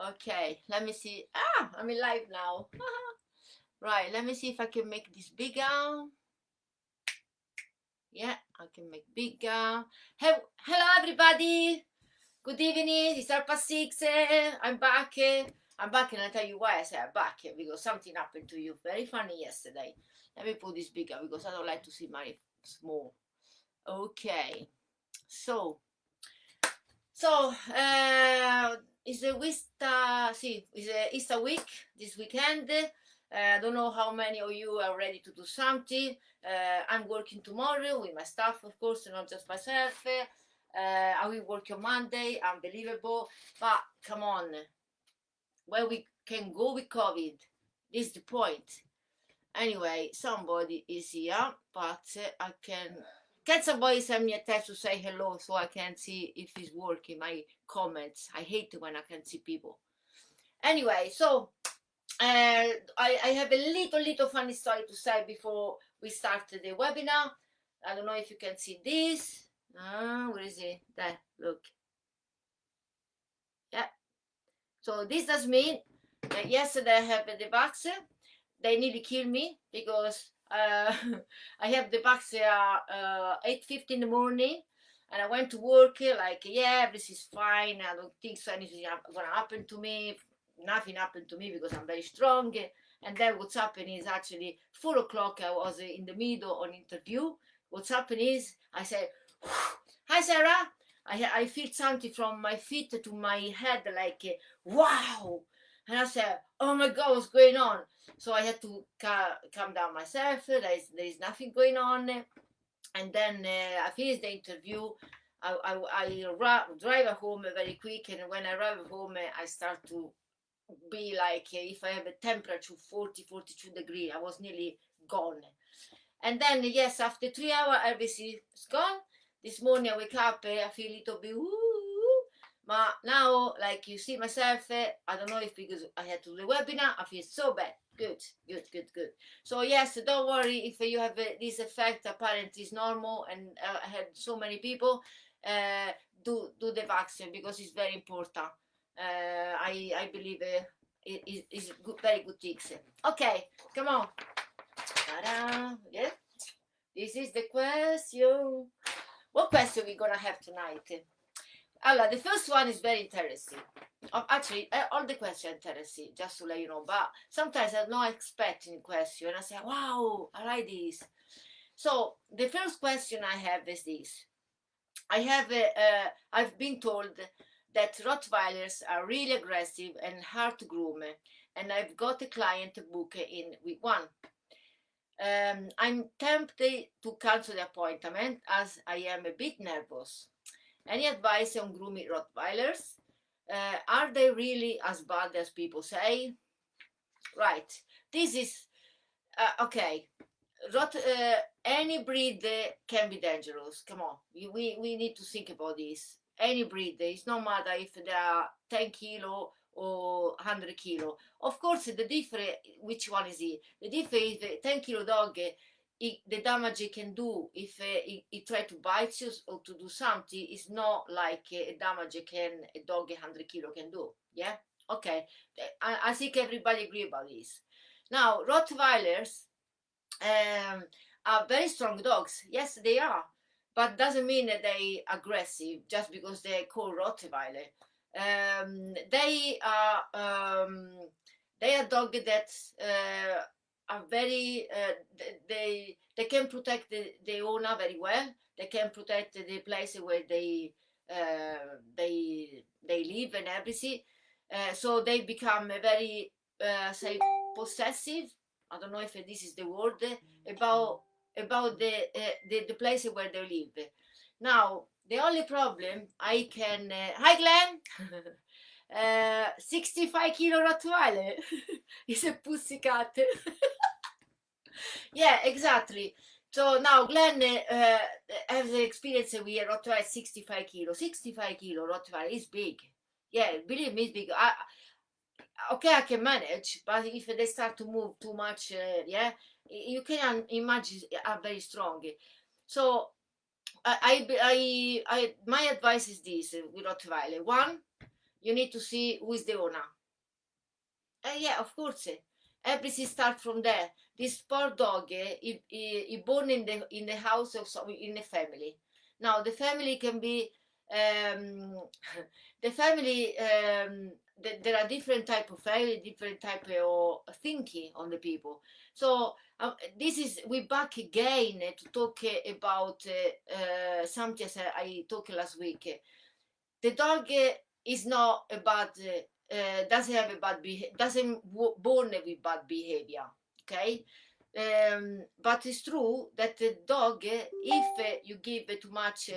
Okay, let me see. I'm in live now. Right, let me see if I can make this bigger. Yeah, I can make bigger. Hello, everybody. Good evening. It's 6:30. I'm back. I'm back, and I'll tell you why I say I'm back, because something happened to you. Very funny yesterday. Let me put this bigger because I don't like to see my small. Okay, so it's a Easter week this weekend. I don't know how many of you are ready to do something. I'm working tomorrow with my staff, of course, not just myself. I will work on Monday, unbelievable. But come on, where we can go with COVID? This is the point. Anyway, somebody is here, but I can somebody send me a text to say hello so I can see if it's working, my comments. I hate when I can see people. Anyway, so I have a little funny story to say before we start the webinar. I don't know if you can see this. Where is it? There, look. Yeah. So this does mean that yesterday I have the vaccine. They nearly killed me because I have the vaccine at 8:50 in the morning, and I went to work like, yeah, this is fine. I don't think so anything gonna happen to me. Nothing happened to me because I'm very strong. And then what's happening is actually 4 o'clock. I was in the middle on interview. What's happening is I said, "Hi Sarah." I feel something from my feet to my head, like wow. And I said, "Oh my God, what's going on?" So I had to calm down myself. There is nothing going on. And then I finished the interview. I drive home very quick, and when I arrive home, I start to be like, if I have a temperature 40, 42 degrees, I was nearly gone. And then, yes, after 3 hours, everything is gone. This morning I wake up, I feel a little bit, but now, like you see myself, I don't know if because I had to do the webinar, I feel so bad. Good. So yes, don't worry if you have this effect. Apparently, it's normal, and I had so many people do the vaccine because it's very important. I believe it is good, very good things. Okay, come on. Ta-da. Yeah, this is the question. What question we gonna have tonight? Allora, the first one is very interesting. Actually, all the questions are interesting, just to let you know. But sometimes I'm not expecting question. I say, wow, I like this. So the first question I have is this. I've been told that Rottweilers are really aggressive and hard to groom, and I've got a client to book in with one. I'm tempted to cancel the appointment as I am a bit nervous. Any advice on grooming Rottweilers? Are they really as bad as people say? Right. This is okay. Any breed can be dangerous. Come on, we need to think about this. Any breed, it's no matter if they are 10 kilo or 100 kilo. Of course, the difference, which one is it? The difference is the 10 kilo dog, the damage it can do if it try to bite you or to do something is not like a damage a dog 100 kilo can do. Yeah. Okay. I think everybody agree about this. Now, Rottweilers are very strong dogs. Yes, they are, but doesn't mean that they aggressive just because they call Rottweiler. They are dogs that are very they can protect the owner very well. They can protect the place where they live and everything. So they become very say possessive. I don't know if this is the word about the place where they live. Now the only problem I can hi Glenn. 65 kilo Rottweiler is a pussycat. Yeah, exactly. So now Glenn has an experience with a Rottweiler 65 kilo. 65 kilo Rottweiler is big. Yeah, believe me, it's big. Okay, I can manage, but if they start to move too much, yeah, you can imagine are very strong. So my advice is this with Rottweiler. One, you need to see who is the owner. Yeah, of course. Everything starts from there. This poor dog, he born in the house of in a family. Now the family can be the family. There are different type of family, different type of thinking on the people. So this is we back again to talk about something I talked last week. The dog is not a bad doesn't have a bad behavior, doesn't born with bad behavior, okay. But it's true that the dog, if you give too much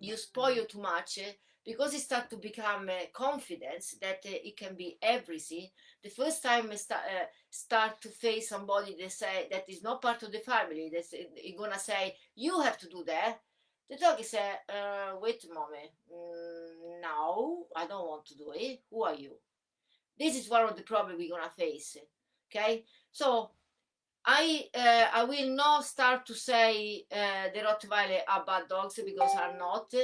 you spoil too much, because it start to become confidence that it can be everything. The first time start to face somebody that say that is not part of the family, that's gonna say you have to do that. The dog is say, wait a moment, no, I don't want to do it. Who are you? This is one of the problems we're gonna face. Okay, so I will not start to say the Rottweiler are bad dogs, because are not.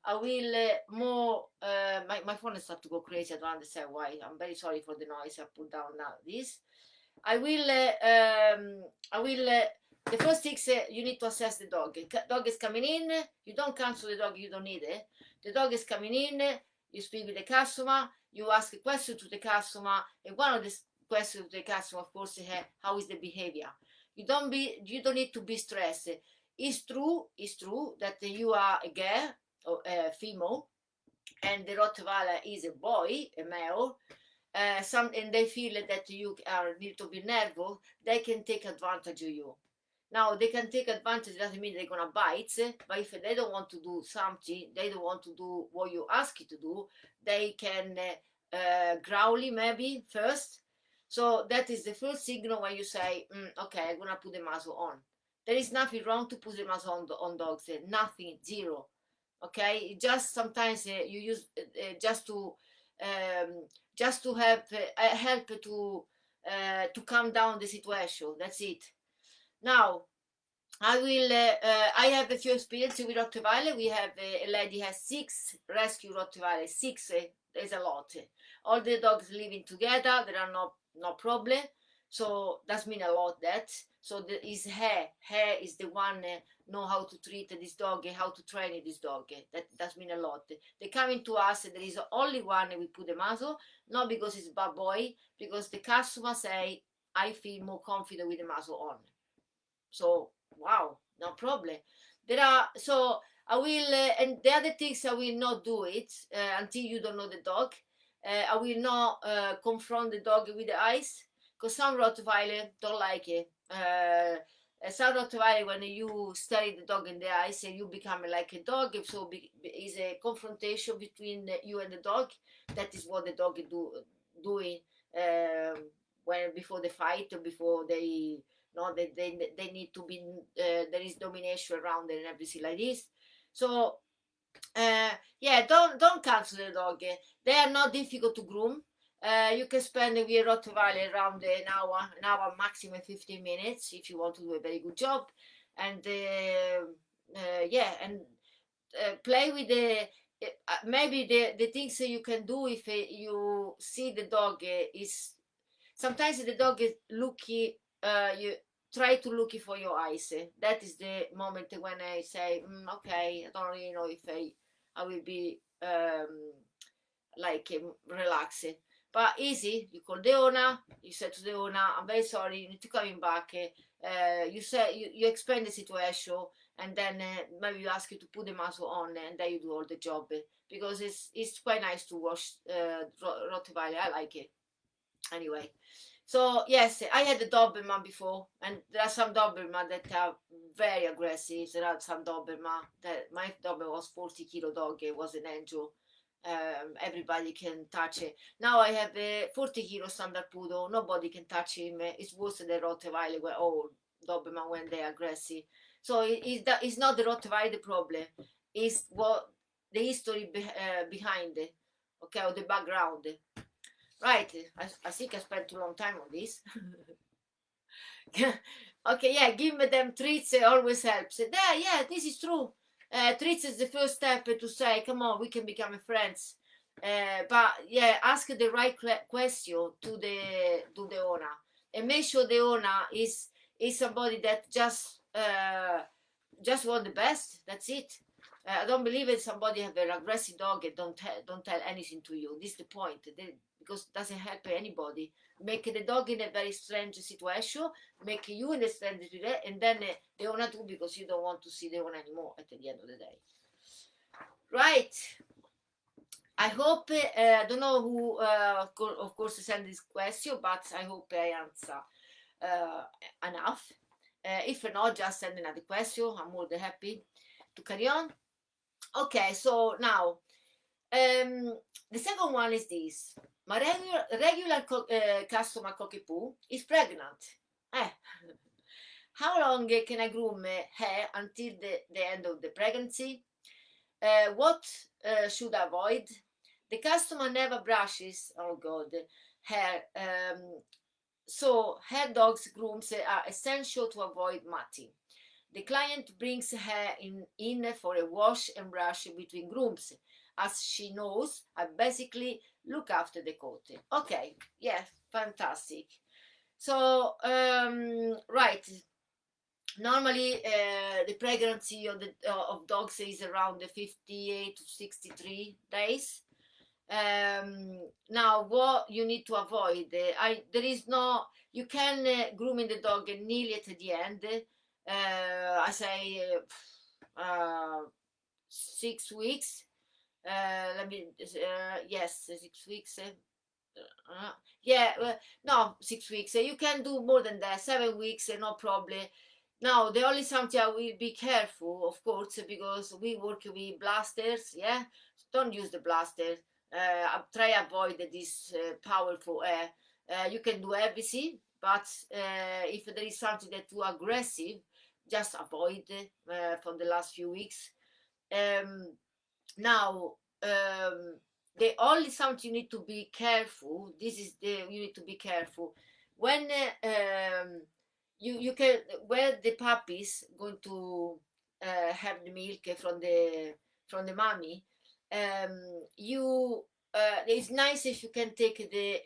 I will more. My phone has started to go crazy. I don't understand why. I'm very sorry for the noise. I put down now this. I will. I will. The first things you need to assess the dog. Dog is coming in. You don't cancel the dog. You don't need it. The dog is coming in. You speak with the customer. You ask a question to the customer, and one of the question to the customer, of course, how is the behavior. You don't need to be stressed. It's true that you are a girl or a female, and the Rottweiler is a boy, a male. And they feel that you are a little bit nervous. They can take advantage of you. Now they can take advantage, doesn't mean they're gonna bite, but if they don't want to do something, they don't want to do what you ask it to do, they can growly maybe first. So that is the first signal when you say, okay, I'm gonna put the muzzle on. There is nothing wrong to put the muzzle on dogs, nothing, zero. Okay, just sometimes you use just to have help to calm down the situation. That's it. Now, I will. I have a few experiences with Rottweiler. We have a lady has 6 rescue Rottweiler. 6 is a lot. All the dogs living together. There are no problem. So that means a lot. That so is her. Her is the one know how to treat this dog, how to train this dog. That does mean a lot. They coming to us. There is only one we put the muzzle. Not because it's a bad boy. Because the customer say I feel more confident with the muzzle on. So wow, no problem. There are so I will and the other things I will not do it until you don't know the dog. I will not confront the dog with the eyes, because some Rottweiler don't like it. Some Rottweiler, when you stare the dog in the eyes, you become like a dog. So is a confrontation between you and the dog. That is what the dog doing when before the fight or before they. No, they need to be there is domination around and everything like this. So yeah, don't cancel the dog. They are not difficult to groom. You can spend with a Rottweiler around an hour maximum 15 minutes if you want to do a very good job. And yeah, and play with the maybe the things that you can do if you see the dog is sometimes the dog is looking. You try to look for your eyes. That is the moment when I say, okay, I don't really know if I will be like relaxed. But easy, you call the owner, you say to the owner, I'm very sorry, you need to come back. You say you explain the situation, and then maybe you ask you to put the muzzle on, and then you do all the job. Because it's quite nice to wash Rottweiler. I like it. Anyway. So yes, I had a Doberman before, and there are some Doberman that are very aggressive. There are some Doberman that my Doberman was 40-kilo dog. It was an angel. Everybody can touch it. Now I have a 40-kilo standard poodle. Nobody can touch him. It's worse than the Rottweiler, where all Doberman when they are aggressive. So it's not the Rottweiler the problem. It's what the history behind it, okay, or the background. Right, I think I spent too long time on this. Okay, yeah, give me them treats always helps. Yeah, this is true. Treats is the first step to say, come on, we can become friends. But yeah, ask the right question to the owner, and make sure the owner is somebody that just want the best. That's it. I don't believe in somebody have an aggressive dog and don't tell anything to you. This is the point. Because it doesn't help anybody. Make the dog in a very strange situation, make you in a strange situation, and then the owner too, because you don't want to see the owner anymore at the end of the day. Right. I hope, I don't know who, of course, sent this question, but I hope I answer enough. If not, just send another question. I'm more than happy to carry on. Okay, so now, the second one is this. My regular customer Cocky-Poo is pregnant. How long can I groom her until the end of the pregnancy? What should I avoid? The customer never brushes, oh God, hair. So hair dogs grooms are essential to avoid matting. The client brings her in for a wash and brush between grooms. As she knows, I basically look after the coat. Okay, yeah, fantastic. So, right. Normally, the pregnancy of dogs is around 58 to 63 days. Now, what you need to avoid, there is no, you can grooming the dog nearly at the end. I say 6 weeks. Let me, yes, 6 weeks. Yeah, no, 6 weeks. You can do more than that, 7 weeks, no problem. Now, the only something I will be careful, of course, because we work with blasters, yeah? Don't use the blaster. Try avoid this powerful air. You can do everything, but if there is something that too aggressive, just avoid for the last few weeks. Now, the only something you need to be careful. This is you need to be careful when you can, where the puppies going to have the milk from the mommy. It's nice if you can take the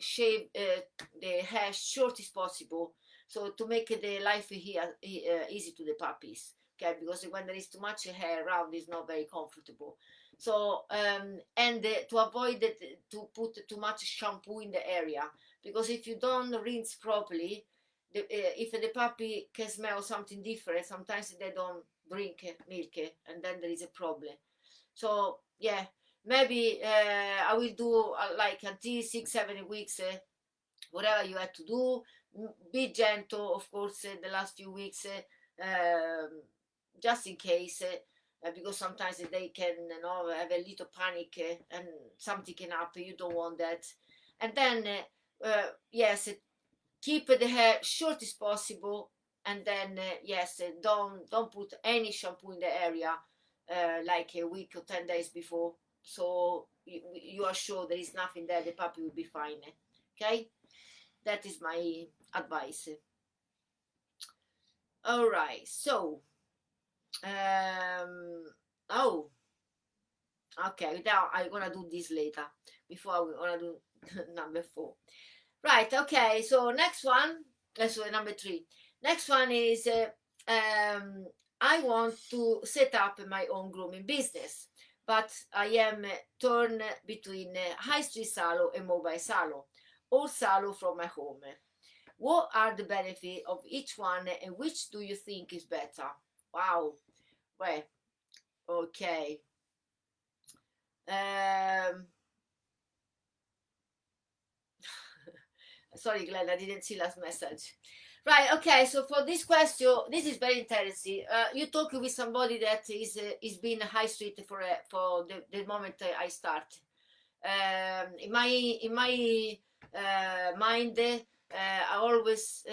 the hair short as possible, so to make the life here easy to the puppies. Okay, because when there is too much hair around, it's not very comfortable. So and to avoid to put too much shampoo in the area, because if you don't rinse properly, if the puppy can smell something different, sometimes they don't drink milk, and then there is a problem. So yeah, maybe I will do like until 6-7 weeks, whatever you have to do. Be gentle, of course, the last few weeks, just in case. Because sometimes they can have a little panic and something can happen. You don't want that. And then yes, keep the hair short as possible, and then yes, don't put any shampoo in the area like a week or 10 days before, so you are sure there is nothing there, the puppy will be fine. Okay, that is my advice. All right, so oh, okay, now I'm gonna do this later before I'm gonna do number 4. Right, okay, so next one, so number 3. Next one is I want to set up my own grooming business, but I am torn between high street salon and mobile salon, or salon from my home. What are the benefits of each one, and which do you think is better? Wow, well, okay. Sorry, Glenn, I didn't see last message. Right, okay, so for this question, this is very interesting. You talk with somebody that is been high street for the moment I start. In my mind, I always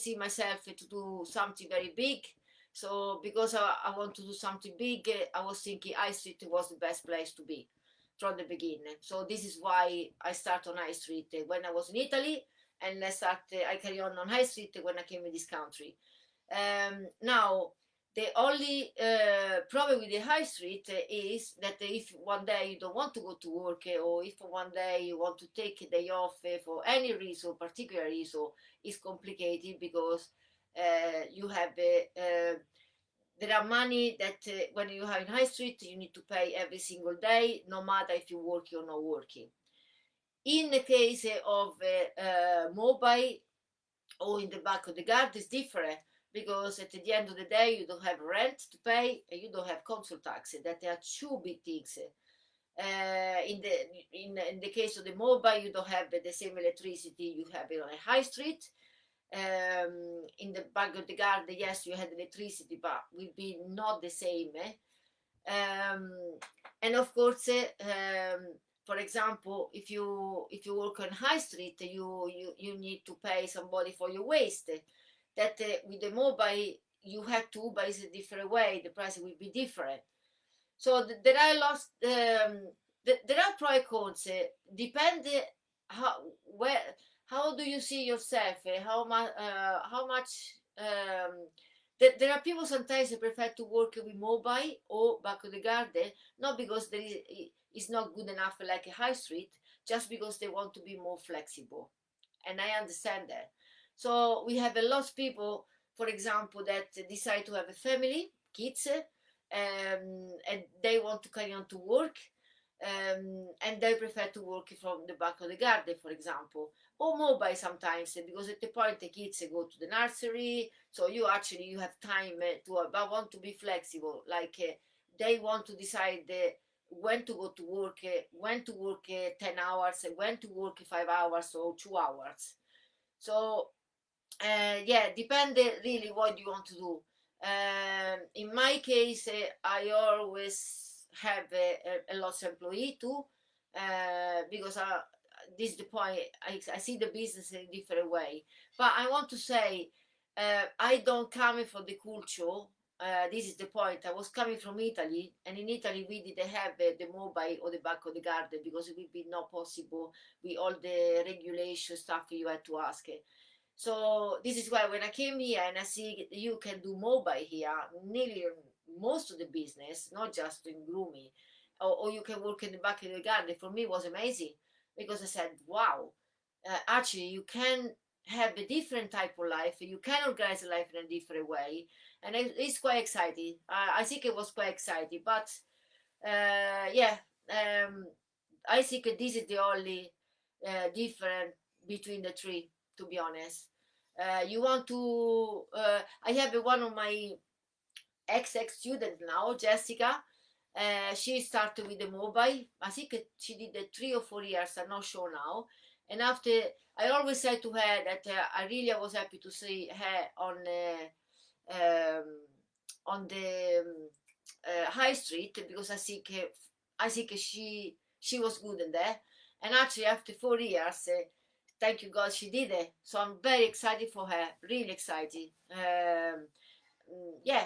see myself to do something very big. So because I want to do something big, I was thinking high street was the best place to be from the beginning. So this is why I start on high street when I was in Italy, and I carry on high street when I came in this country. Now, The only problem with the high street is that if one day you don't want to go to work, or if one day you want to take a day off for any reason, particular reason, it's complicated because you have there are money that when you have in high street you need to pay every single day, no matter if you're working or not working. In the case of mobile or in the back of the garden, it's different because at the end of the day you don't have rent to pay and you don't have council tax. That are two big things. In the case of the mobile, you don't have the same electricity you have on a high street. In the back of the garden, yes, you had electricity, but will be not the same. And of course, for example, if you work on high street, you need to pay somebody for your waste. That with the mobile you have to, but it's a different way. The price will be different. So there are lots. There are pro and cons. Depend how where how do you see yourself? How much? There are people sometimes who prefer to work with mobile or back of the garden, not because it's not good enough like a high street, just because they want to be more flexible, and I understand that. So we have a lot of people, for example, that decide to have a family, kids, and they want to carry on to work, and they prefer to work from the back of the garden, for example, or mobile sometimes, because at the point the kids go to the nursery, so you have time to, but want to be flexible, like they want to decide when to go to work, when to work 10 hours, when to work 5 hours or 2 hours. So yeah, depend really what you want to do. In my case, I always have a lot of employee too, because this is the point. I see the business in a different way. But I want to say, I don't come from the culture. This is the point. I was coming from Italy, and in Italy we didn't have the mobile or the back of the garden because it would be not possible with all the regulation stuff you had to ask. So this is why when I came here and I see you can do mobile here, nearly most of the business, not just in grooming, or you can work in the back of the garden. For me, it was amazing because I said, wow, actually you can have a different type of life. You can organize life in a different way, and it's quite exciting. I think it was quite exciting, but yeah, I think this is the only difference between the three, to be honest. You want to I have one of my ex student now, Jessica. She started with the mobile. I think she did 3 or 4 years, I'm not sure now. And after, I always said to her that I really was happy to see her um, on the high street, because I think she was good in there. And actually, after 4 years, thank you God she did it. So I'm very excited for her, really excited. Yeah.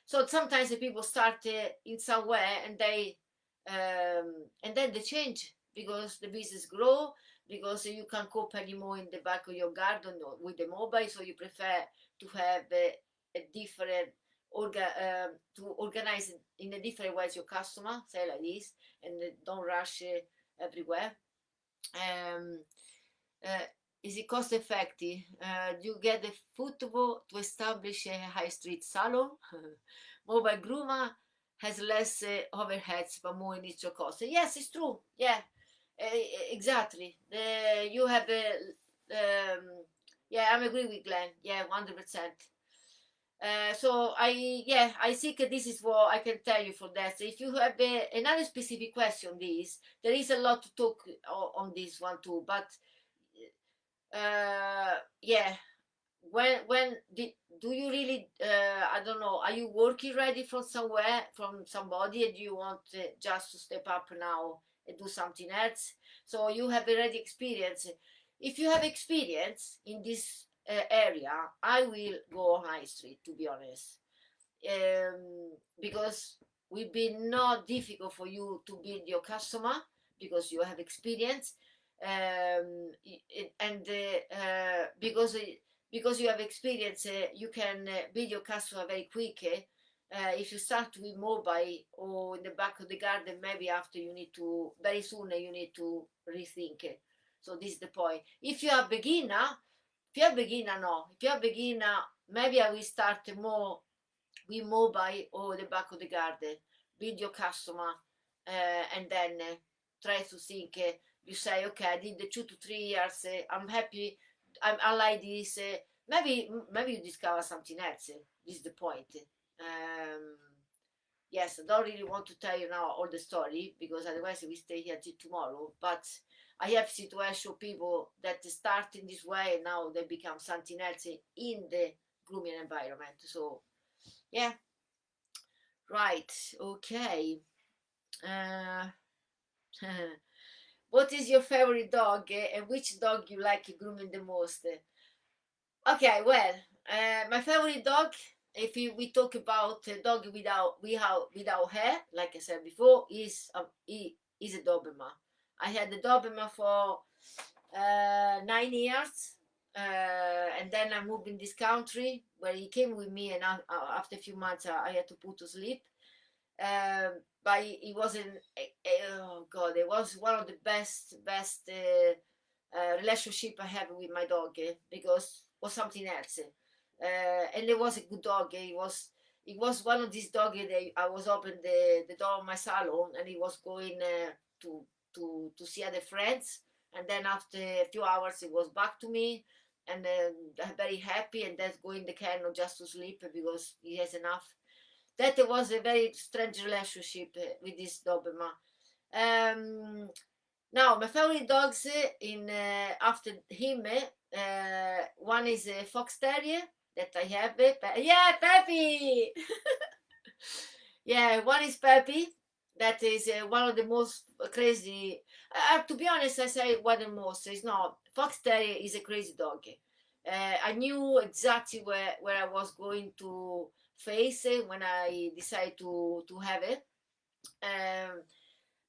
So sometimes the people start in somewhere and then they change because the business grow, because you can't cope anymore in the back of your garden or with the mobile, so you prefer to have a different to organize it in a different way as your customer, say like this, and don't rush everywhere. Um, uh, is it cost effective? Do you get the football to establish a high street salon? Mobile groomer has less overheads but more initial costs. Yes, it's true. Yeah, exactly. You have a yeah, I'm agree with Glenn. Yeah, 100%. So I think this is what I can tell you for that. So if you have another specific question, this there is a lot to talk on this one too. But yeah, do you really? I don't know. Are you working ready from somewhere from somebody, and do you want just to step up now and do something else? So you have already experience. If you have experience in this area, I will go on high street, to be honest, because will be not difficult for you to build your customer because you have experience, and because because you have experience, you can build your customer very quick. If you start with mobile or in the back of the garden, maybe after you need to, very soon you need to rethink it. So this is the point. If you are beginner, no. If you are beginner, maybe I will start more with mobile or the back of the garden. Build your customer, and then try to think. You say, okay, I did the 2 to 3 years. I'm happy. I like this. Maybe you discover something else. This is the point. Um, yes, I don't really want to tell you now all the story because otherwise we stay here till tomorrow. But I have situation people that start in this way and now they become something else in the grooming environment. So yeah, right, okay. Uh, what is your favorite dog, and which dog you like grooming the most? Okay, well, my favorite dog, if we talk about a dog without hair, like I said before, is a Doberman. I had the Doberman for 9 years, and then I moved in this country where he came with me, and after a few months I had to put to sleep. But it wasn't. Oh God, it was one of the best relationship I have with my dog, because it was something else. And it was a good dog. It was one of these dogs that I was open the door of my salon, and he was going to see other friends, and then after a few hours he was back to me, and very happy, and then going the kennel just to sleep because he has enough. That was a very strange relationship with this Doberman. Now my favorite dogs in after him, one is a fox terrier that I have. Yeah, Peppy. Yeah, one is Peppy. That is one of the most crazy. To be honest, I say one of the most. It's not. Fox terrier is a crazy dog. I knew exactly where I was going to face when I decided to have it. Um,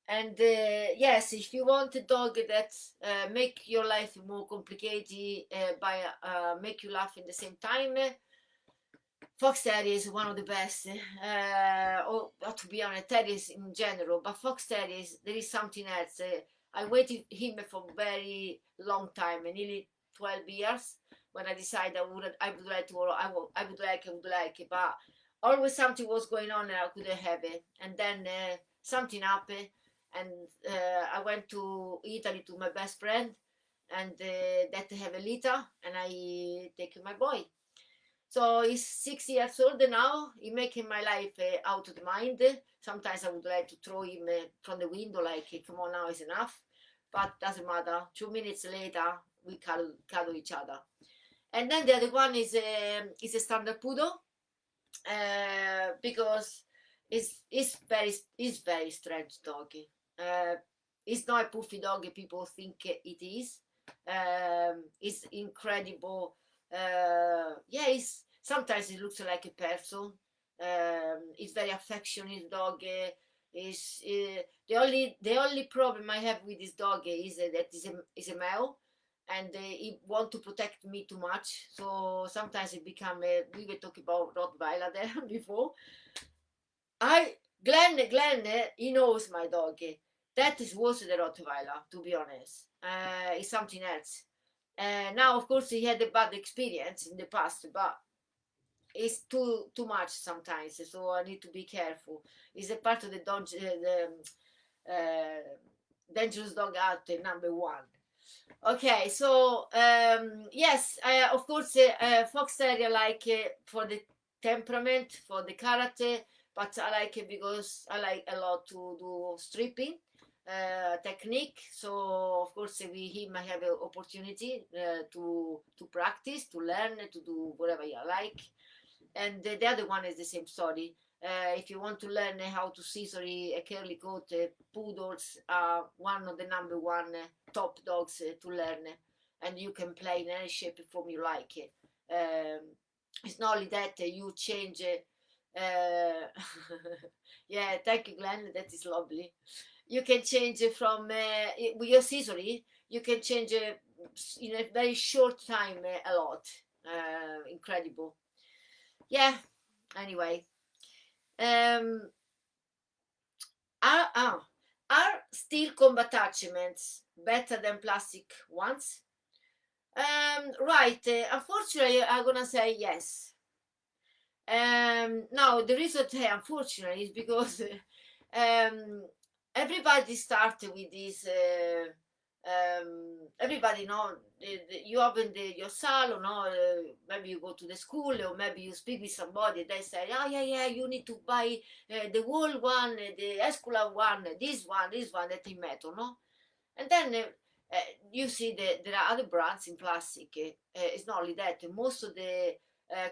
and yes, if you want a dog that make your life more complicated by make you laugh at the same time, fox terrier is one of the best. Or to be honest, terriers in general, but fox terriers there is something else. I waited him for a very long time, nearly 12 years, when I decided I would like to, I would like it, but always something was going on and I couldn't have it. And then something happened, and I went to Italy to my best friend, and that have a litter, and I take my boy. So he's 6 years old now. He making my life out of the mind. Sometimes I would like to throw him from the window, like, come on, now is enough. But doesn't matter. 2 minutes later, we cuddle each other. And then the other one is a standard poodle, because it's very strange dog. It's not a puffy dog people think it is. It's incredible. Yeah, sometimes it looks like a person. It's very affectionate dog. Is the only problem I have with this dog is that is a male, and he want to protect me too much. So sometimes it become we were talking about Rottweiler there before. Glenn, he knows my dog. That is worse than Rottweiler, to be honest. It's something else. Now, of course, he had a bad experience in the past, but it's too much sometimes. So I need to be careful. It's a part of the dangerous dog out #1. Okay, so yes, of course, fox terrier like for the temperament, for the character, but I like it because I like a lot to do stripping technique. So of course, with him I have an opportunity to practice, to learn, to do whatever you like. And the other one is the same story. If you want to learn how to scissor a curly coat, poodles are one of the #1 top dogs to learn, and you can play in any shape and form you like. It's not only that you change. Yeah, thank you, Glenn. That is lovely. You can change from with your scissoring. You can change in a very short time a lot. Incredible. Yeah. Anyway, um, are steel comb attachments better than plastic ones? Right. Unfortunately, I'm gonna say yes. No, the reason unfortunately is because um, everybody started with this. Everybody know you open your salon, no? Maybe you go to the school or maybe you speak with somebody. They say, "Oh yeah, you need to buy the wool one, the escular one, this one that in metal, no?" And then you see that there are other brands in plastic. It's not only that. Most of the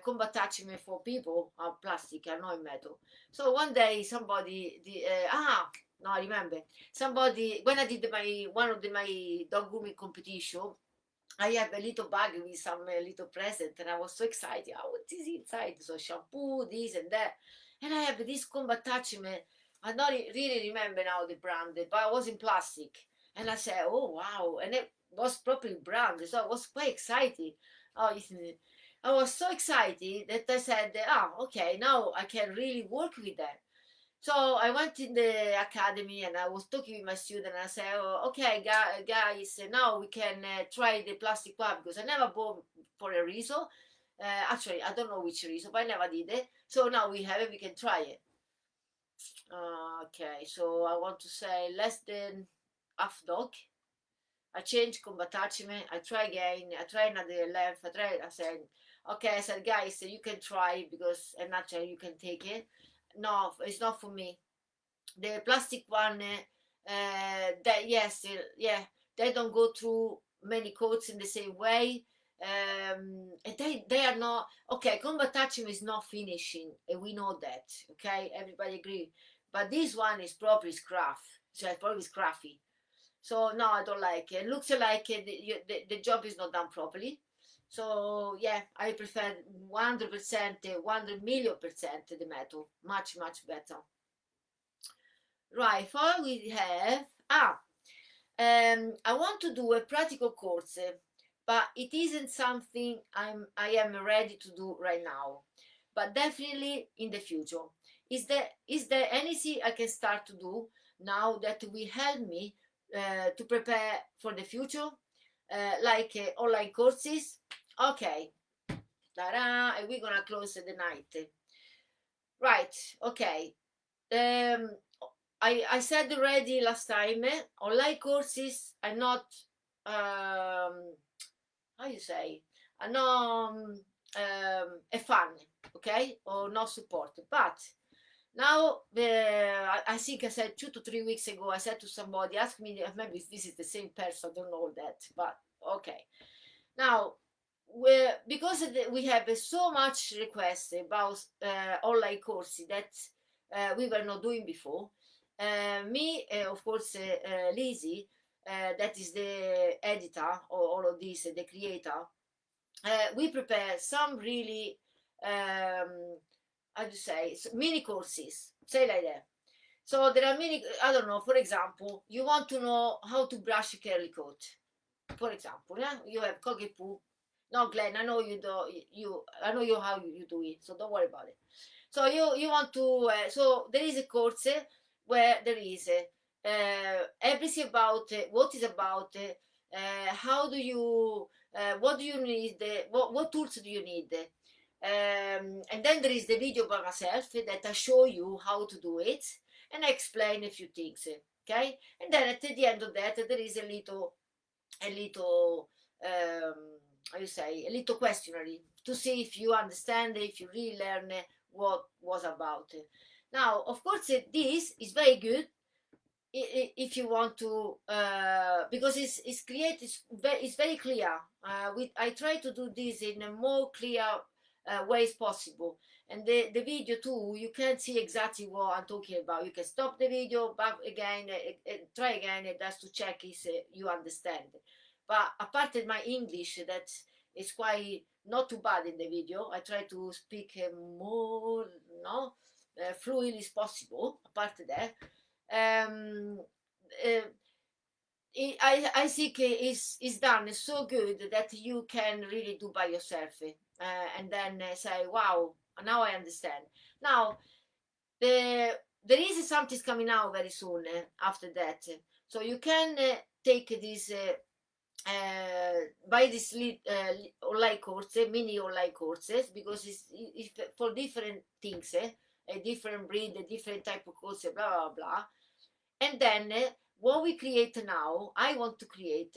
comb attachment for people are plastic, are not in metal. So one day somebody, no, I remember somebody when I did my dog grooming competition. I have a little bag with some little present, and I was so excited. Oh, what is inside? So shampoo, this and that, and I have this comb attachment. I don't really remember now the brand, but it was in plastic, and I said, "Oh wow!" And it was properly branded, so I was quite excited. Oh, I was so excited that I said, okay, now I can really work with that." So I went in the academy and I was talking with my student and I said, oh, okay, guys, now we can try the plastic one because I never bought for a reason. Actually, I don't know which reason, but I never did it. So now we have it, we can try it. Okay, so I want to say less than half dog. I change comb attachment. I try again. I try another length. I said, okay, I said, guys, you can try because naturally you can take it. No, it's not for me. The plastic one, that yes, yeah, they don't go through many coats in the same way. And they are not okay. Comb attachment is not finishing, and we know that. Okay, everybody agree. But this one is probably scruff, so it's probably scruffy. So no, I don't like it. It looks like the job is not done properly. So yeah, I prefer 100%, 100 million% the metal. Much better. Right, for we have I want to do a practical course, but it isn't something I am ready to do right now. But definitely in the future. Is there anything I can start to do now that will help me to prepare for the future? Like online courses? Okay. Ta-da! And we're gonna close the night. Right, okay. Um, I said already last time, online courses are not, how you say, are not a fun, okay, or not supported. But now, I think I said 2 to 3 weeks ago, I said to somebody, ask me, maybe this is the same person, I don't know that, but okay. Now, because we have so much requests about online courses that we were not doing before, me, of course, Lizzie, that is the editor of all of this, the creator, we prepare some really, how do you say, mini courses, say like that. So there are many, I don't know, for example, you want to know how to brush a curly coat. For example, yeah, you have cocky poo. No, Glenn, I know you do. I know you how you do it, so don't worry about it. So you want to. So there is a course where there is everything about what is about. How do you? What do you need? What tools do you need? And then there is the video by myself that I show you how to do it, and I explain a few things. Okay, and then at the end of that there is a little how you say, a little questionnaire to see if you understand, if you really learn what was about. Now, of course, this is very good if you want to, because it's created, it's very clear. I try to do this in a more clear ways possible, and the video too, you can see exactly what I'm talking about. You can stop the video, back again, try again, just to check if you understand. But apart of my English, that is quite not too bad in the video. I try to speak more, no, fluid as possible. Apart of that, um, uh, I think it's done so good that you can really do by yourself, and then say, wow, now I understand. Now the there is something coming out very soon after that, so you can take this buy this online courses, mini online courses, because it's for different things, a different breed, a different type of course, blah blah blah. And then what we create now, I want to create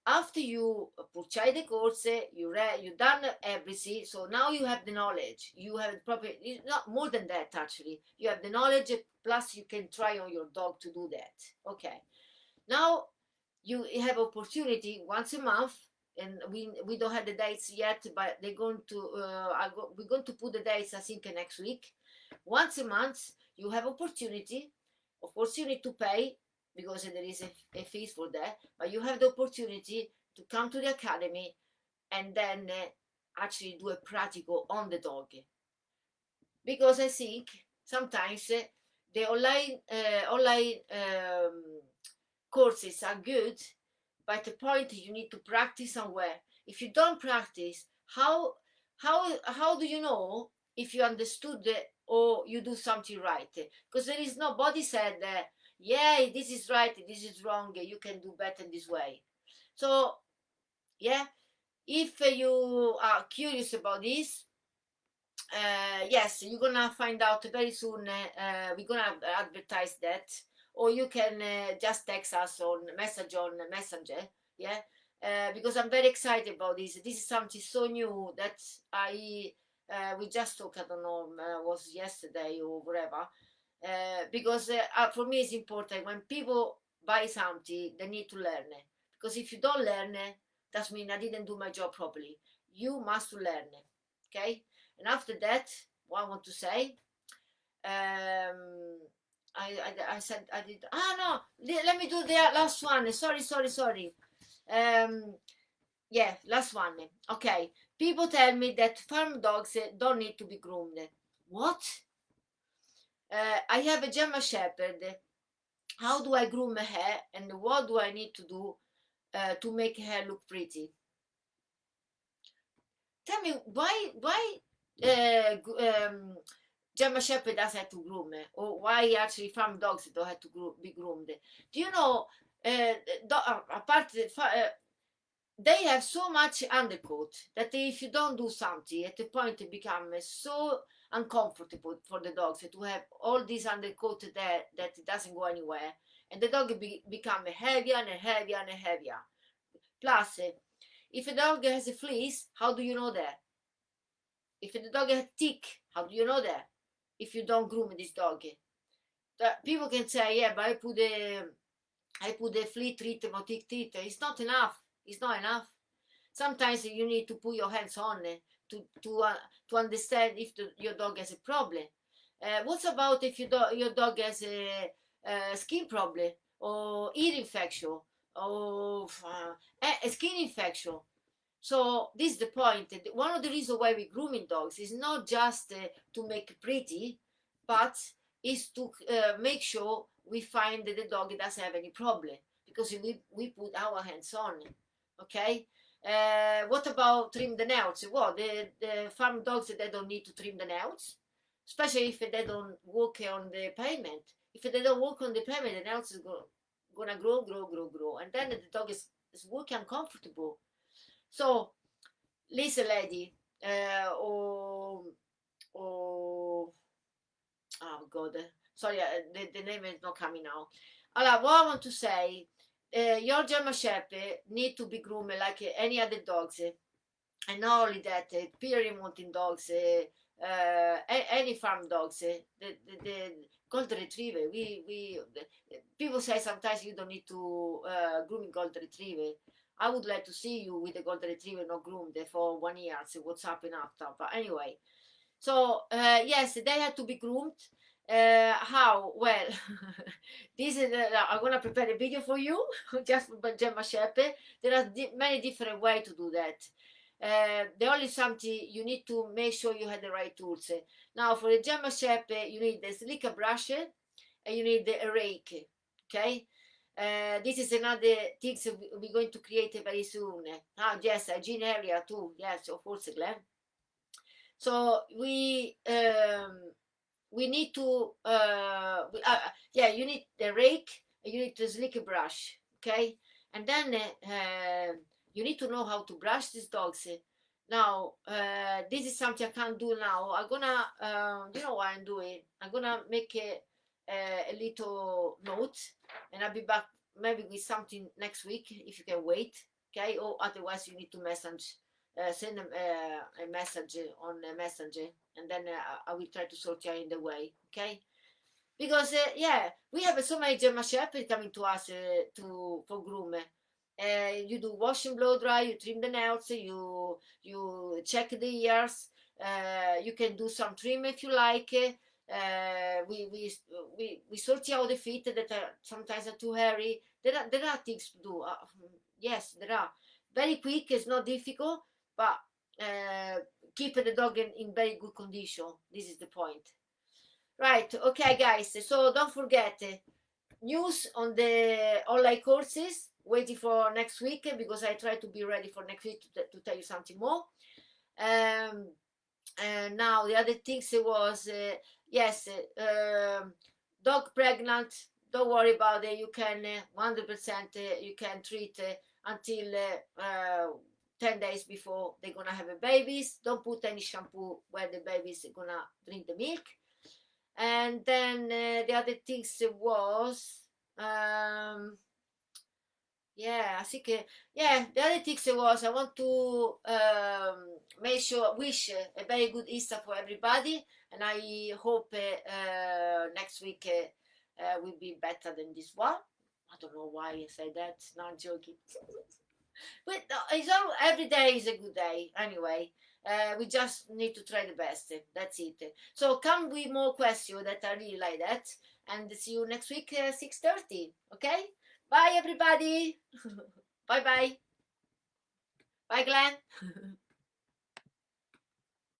after you purchase the course, you done everything. So now you have the knowledge. You have proper, not more than that actually. You have the knowledge, plus you can try on your dog to do that. Okay. Now you have opportunity once a month, and we don't have the dates yet, but they're going to we're going to put the dates, I think, next week. Once a month you have opportunity. Of course you need to pay, because there is a fee for that, but you have the opportunity to come to the academy and then actually do a practical on the dog, because I think sometimes the online courses are good, but at the point you need to practice somewhere. If you don't practice, how do you know if you understood or you do something right? Because there is nobody said that, yeah, this is right, this is wrong, you can do better this way. So yeah, if you are curious about this, yes, you're gonna find out very soon. We're gonna advertise that, or you can just text us on message on Messenger. Yeah, because I'm very excited about this. This is something so new that I we just talked. I don't know, was yesterday or whatever. Because for me it's important when people buy something, they need to learn. Because if you don't learn, that means I didn't do my job properly. You must learn. Okay. And after that, what I want to say, I said I did. Ah no, let me do the last one. Sorry. Um, yeah, last one. Okay. People tell me that farm dogs don't need to be groomed. What? I have a German Shepherd. How do I groom her, and what do I need to do to make her look pretty? Tell me why German Shepherd doesn't have to groom, or why actually farm dogs don't have to be groomed. Do you know? Apart they have so much undercoat that if you don't do something, at the point it becomes so uncomfortable for the dogs to have all this undercoat there that it doesn't go anywhere, and the dog become heavier and heavier and heavier. Plus, if a dog has a fleece, how do you know that? If the dog has tick, how do you know that? If you don't groom this dog, people can say, yeah, but I put a flea treatment or tick treatment. It's not enough. It's not enough. Sometimes you need to put your hands on to understand if your dog has a problem. What about if your dog has a skin problem or ear infection or a skin infection? So this is the point. One of the reasons why we grooming dogs is not just to make pretty, but is to make sure we find that the dog doesn't have any problem, because we put our hands on. Okay. What about trim the nails? Well, the farm dogs, they don't need to trim the nails, especially if they don't walk on the pavement. If they don't walk on the pavement, the nails is gonna grow, and then the dog is walking uncomfortable. So listen, lady, or oh god, sorry, the name is not coming now. Allora, what I want to say, your German Shepherd need to be groomed like any other dogs, and not only that, period mountain dogs, any farm dogs, the golden retriever. People say sometimes you don't need to groom golden retriever. I would like to see you with a golden retriever not groomed for 1 year. See what's happening after. But anyway, so yes, they had to be groomed. How? Well, this is. I'm gonna prepare a video for you, just for Gemma Shepherd. There are many different ways to do that. The only something you need to make sure you have the right tools. Now, for the Gemma Shepherd, you need the slicker brush and you need a rake. Okay. This is another thing we're going to create very soon. Ah, yes, a gene area too. Yes, of course, Glenn. So we need to yeah, you need the rake, you need the slick brush, okay, and then you need to know how to brush these dogs. Now this is something I can't do now. I'm gonna you know what I'm doing, I'm gonna make a little note, and I'll be back maybe with something next week if you can wait, okay, or otherwise you need to message send a message on a messenger, and then I will try to sort you in the way, okay? Because yeah, we have so many German Shepherds coming to us to for groom. You do wash and blow dry, you trim the nails, you check the ears, you can do some trim if you like. We sort out the feet that are sometimes are too hairy. There are things to do. Yes, there are. Very quick, it's not difficult, but keep the dog in very good condition. This is the point. Right, okay, guys. So don't forget news on the online courses. Waiting for next week because I try to be ready for next week to tell you something more. And now the other things was yes, dog pregnant. Don't worry about it. You can 100% you can treat until 10 days before they're gonna have a babies. Don't put any shampoo where the baby's gonna drink the milk. And then the other things was yeah, I think yeah, the other things was I want to make sure wish a very good Easter for everybody, and I hope next week will be better than this one. I don't know why I said that. No, I'm joking. But it's all, every day is a good day anyway. We just need to try the best. That's it. So come with more questions that I really like that, and see you next week 6:30. Okay. Bye everybody. Bye bye. Bye Glenn.